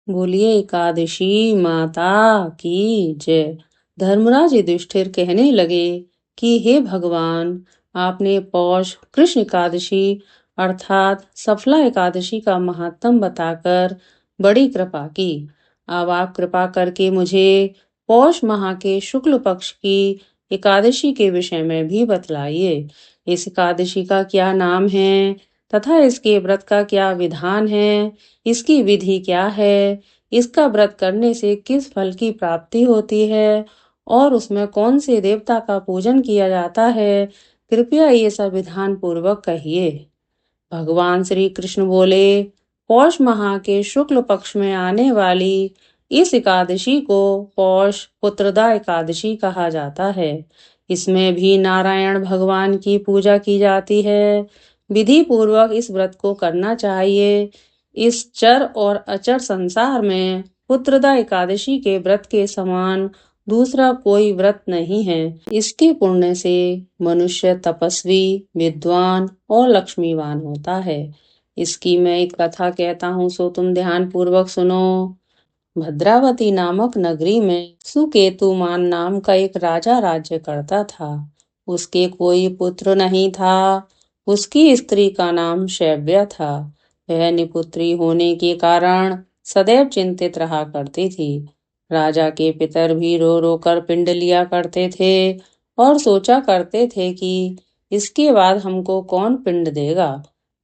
बोलिए एकादशी माता की जय। धर्मराज युधिष्ठिर कहने लगे कि हे भगवान, आपने पौष कृष्ण एकादशी अर्थात सफला एकादशी का महात्म बताकर बड़ी कृपा की। अब आप कृपा करके मुझे पौष माह के शुक्ल पक्ष की एकादशी के विषय में भी बतलाइए। इस एकादशी का क्या नाम है तथा इसके व्रत का क्या विधान है, इसकी विधि क्या है, इसका व्रत करने से किस फल की प्राप्ति होती है और उसमें कौन से देवता का पूजन किया जाता है, कृपया ये सब विधान पूर्वक कहिए। भगवान श्री कृष्ण बोले, पौष माह के शुक्ल पक्ष में आने वाली इस एकादशी को पौष पुत्रदा एकादशी कहा जाता है। इसमें भी नारायण भगवान की पूजा की जाती है। विधि पूर्वक इस व्रत को करना चाहिए। इस चर और अचर संसार में पुत्रदा एकादशी के व्रत के समान दूसरा कोई व्रत नहीं है। इसके पुण्य से मनुष्य तपस्वी, विद्वान और लक्ष्मीवान होता है। इसकी मैं एक कथा कहता हूँ, सो तुम ध्यान पूर्वक सुनो। भद्रावती नामक नगरी में सुकेतुमान नाम का एक राजा राज्य करता था। उसके कोई पुत्र नहीं था। उसकी स्त्री का नाम शैव्या था। वह निपुत्री होने के कारण सदैव चिंतित रहा करती थी। राजा के पितर भी रो रो कर पिंड लिया करते थे और सोचा करते थे कि इसके बाद हमको कौन पिंड देगा।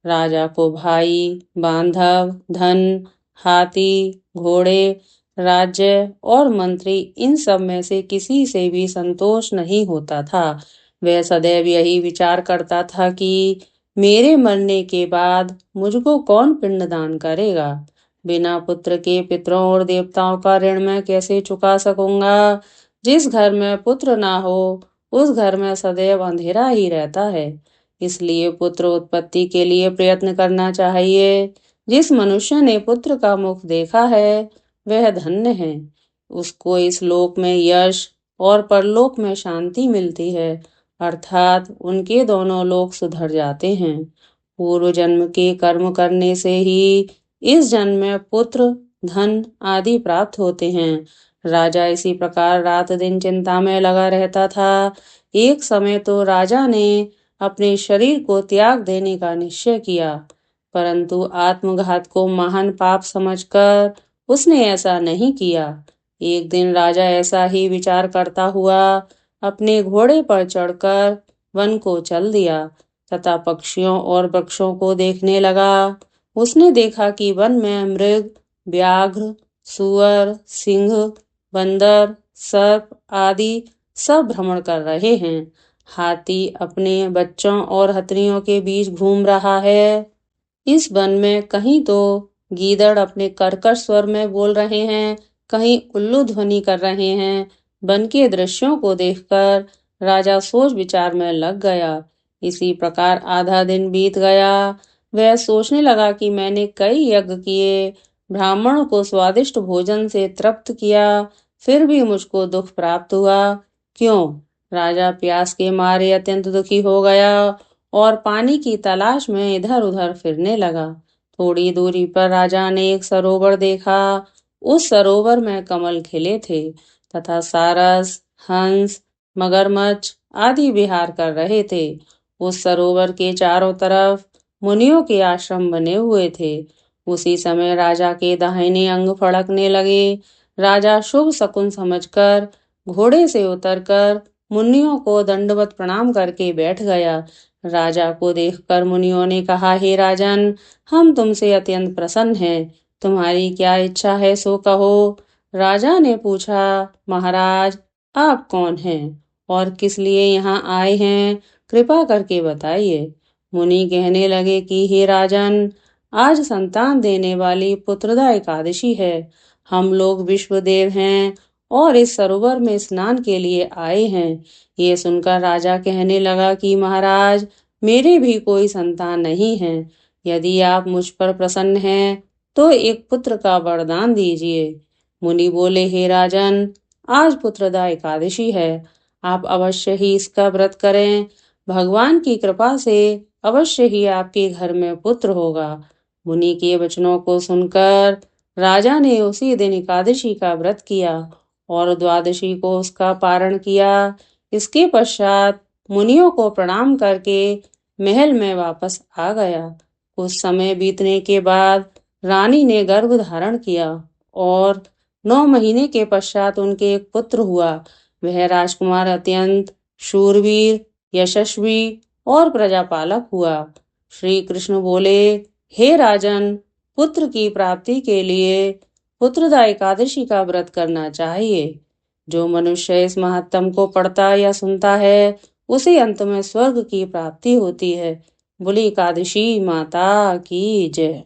राजा को भाई, बांधव, धन, हाथी, घोड़े, राज्य और मंत्री इन सब में से किसी से भी संतोष नहीं होता था। वह सदैव यही विचार करता था कि मेरे मरने के बाद मुझको कौन पिंडदान करेगा। बिना पुत्र के पितरों और देवताओं का ऋण मैं कैसे चुका सकूंगा। जिस घर में पुत्र ना हो उस घर में सदैव अंधेरा ही रहता है। इसलिए पुत्र उत्पत्ति के लिए प्रयत्न करना चाहिए। जिस मनुष्य ने पुत्र का मुख देखा है वह धन्य है। उसको इस लोक में यश और परलोक में शांति मिलती है, अर्थात उनके दोनों लोक सुधर जाते हैं। पूर्व जन्म के कर्म करने से ही इस जन्म में पुत्र, धन आदि प्राप्त होते हैं। राजा इसी प्रकार रात दिन चिंता में लगा रहता था। एक समय तो राजा ने अपने शरीर को त्याग देने का निश्चय किया, परंतु आत्मघात को महान पाप समझकर उसने ऐसा नहीं किया। एक दिन राजा ऐसा ही विचार करता हुआ अपने घोड़े पर चढ़कर वन को चल दिया तथा पक्षियों और वृक्षों को देखने लगा। उसने देखा कि वन में मृग, व्याघ्र, सूअर, सिंह, बंदर, सर्प आदि सब भ्रमण कर रहे हैं। हाथी अपने बच्चों और हथनियों के बीच घूम रहा है। इस वन में कहीं तो गीदड़ अपने कर्कश स्वर में बोल रहे हैं, कहीं उल्लू ध्वनि कर रहे हैं। वन के दृश्यों को देखकर राजा सोच विचार में लग गया। इसी प्रकार आधा दिन बीत गया। वह सोचने लगा कि मैंने कई यज्ञ किए, ब्राह्मणों को स्वादिष्ट भोजन से तृप्त किया, फिर भी मुझको दुख प्राप्त हुआ। क्यों? राजा प्यास के मारे अत्यंत दुखी हो गया और पानी की तलाश में इधर उधर फिरने लगा। थोड़ी दूरी पर राजा ने एक सरोवर देखा। उस सरोवर में कमल खिले थे तथा सारस, हंस, मगरमच्छ आदि विहार कर रहे थे। उस सरोवर के चारों तरफ मुनियों के आश्रम बने हुए थे। उसी समय राजा के दाहिने अंग फड़कने लगे। राजा शुभ शकुन समझकर घोड़े से उतरकर मुनियों को दंडवत प्रणाम करके बैठ गया। राजा को देखकर मुनियों ने कहा, हे राजन, हम तुमसे अत्यंत प्रसन्न हैं। तुम्हारी क्या इच्छा है सो कहो। राजा ने पूछा, महाराज, आप कौन हैं और किस लिए यहाँ आए हैं, कृपा करके बताइए। मुनि कहने लगे कि हे राजन, आज संतान देने वाली पुत्रदा एकादशी है। हम लोग विश्वदेव हैं और इस सरोवर में स्नान के लिए आए हैं। ये सुनकर राजा कहने लगा कि महाराज, मेरे भी कोई संतान नहीं है। यदि आप मुझ पर प्रसन्न हैं तो एक पुत्र का वरदान दीजिए। मुनि बोले, हे राजन, आज पुत्रदा एकादशी है। आप अवश्य ही इसका व्रत करें। भगवान की कृपा से अवश्य ही आपके घर में पुत्र होगा। मुनि के वचनों को सुनकर राजा ने उसी दिन एकादशी का व्रत किया और द्वादशी को उसका पारण किया। इसके पश्चात मुनियों को प्रणाम करके महल में वापस आ गया। कुछ समय बीतने के बाद रानी ने गर्भ धारण किया और 9 महीने के पश्चात उनके एक पुत्र हुआ। वह राजकुमार अत्यंत शूरवीर, यशस्वी और प्रजापालक हुआ। श्री कृष्ण बोले, हे राजन, पुत्र की प्राप्ति के लिए पुत्रदा एकादशी का व्रत करना चाहिए। जो मनुष्य इस महात्म को पढ़ता या सुनता है, उसे अंत में स्वर्ग की प्राप्ति होती है। बोली एकादशी माता की जय।